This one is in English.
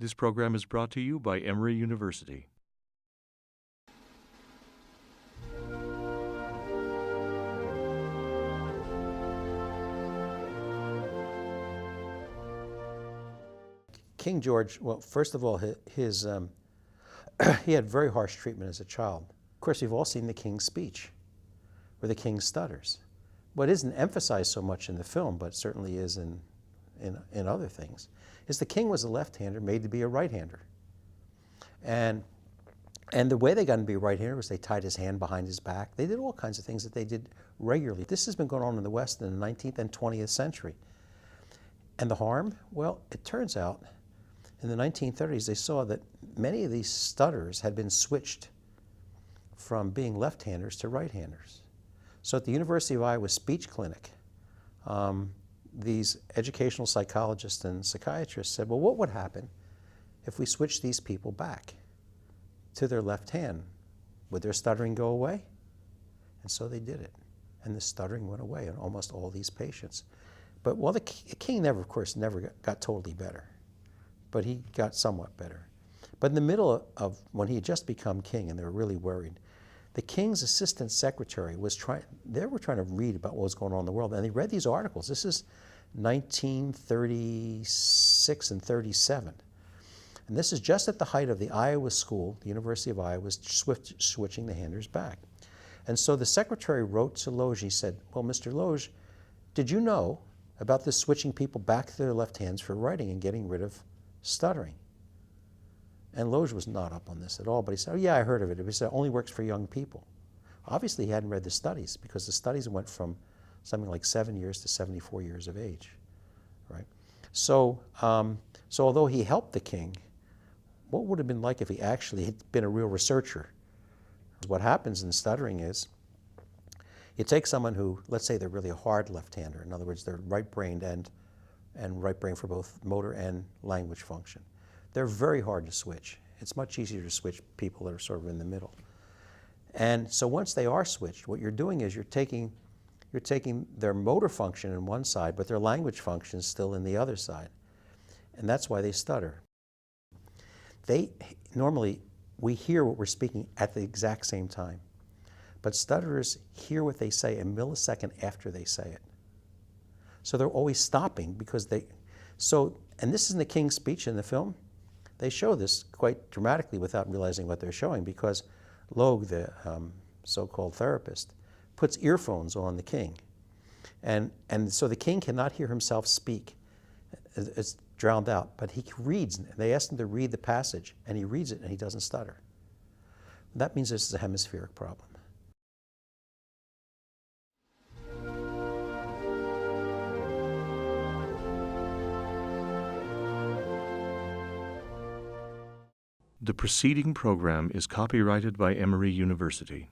This program is brought to you by Emory University. King George, well, first of all, his he had very harsh treatment as a child. Of course, you've all seen the King's Speech, where the King stutters. What isn't emphasized so much in the film, but certainly is in other things, is the King was a left-hander made to be a right-hander. And the way they got him to be a right-hander was they tied his hand behind his back. They did all kinds of things that they did regularly. This has been going on in the West in the 19th and 20th century. And the harm? Well, it turns out in the 1930s, they saw that many of these stutters had been switched from being left-handers to right-handers. So at the University of Iowa Speech Clinic, these educational psychologists and psychiatrists said, well, what would happen if we switched these people back to their left hand? Would their stuttering go away? And so they did it. And the stuttering went away in almost all these patients. But well, the King never, of course, never got totally better. But he got somewhat better. But in the middle of when he had just become king and they were really worried, the King's assistant secretary was trying to read about what was going on in the world, and they read these articles. This is 1936 and 37. And this is just at the height of the Iowa school, the University of Iowa, was switching the handers back. And so the secretary wrote to Loge, he said, well, Mr. Loge, did you know about this switching people back to their left hands for writing and getting rid of stuttering? And Loge was not up on this at all, but he said, oh yeah, I heard of it. He said, it only works for young people. Obviously, he hadn't read the studies because the studies went from something like 7 years to 74 years of age, right? So, so although he helped the King, what would it have been like if he actually had been a real researcher? What happens in stuttering is, you take someone who, let's say they're really a hard left-hander, in other words, they're right-brained and right brain for both motor and language function. They're very hard to switch. It's much easier to switch people that are sort of in the middle. And so once they are switched, what you're doing is you're taking their motor function in one side, but their language function is still in the other side. And that's why they stutter. Normally, we hear what we're speaking at the exact same time. But stutterers hear what they say a millisecond after they say it. So they're always stopping because and this is in the King's Speech in the film. They show this quite dramatically without realizing what they're showing because Logue, the so-called therapist, puts earphones on the King. And so the King cannot hear himself speak. It's drowned out, but he reads. They asked him to read the passage, and he reads it, and he doesn't stutter. That means this is a hemispheric problem. The preceding program is copyrighted by Emory University.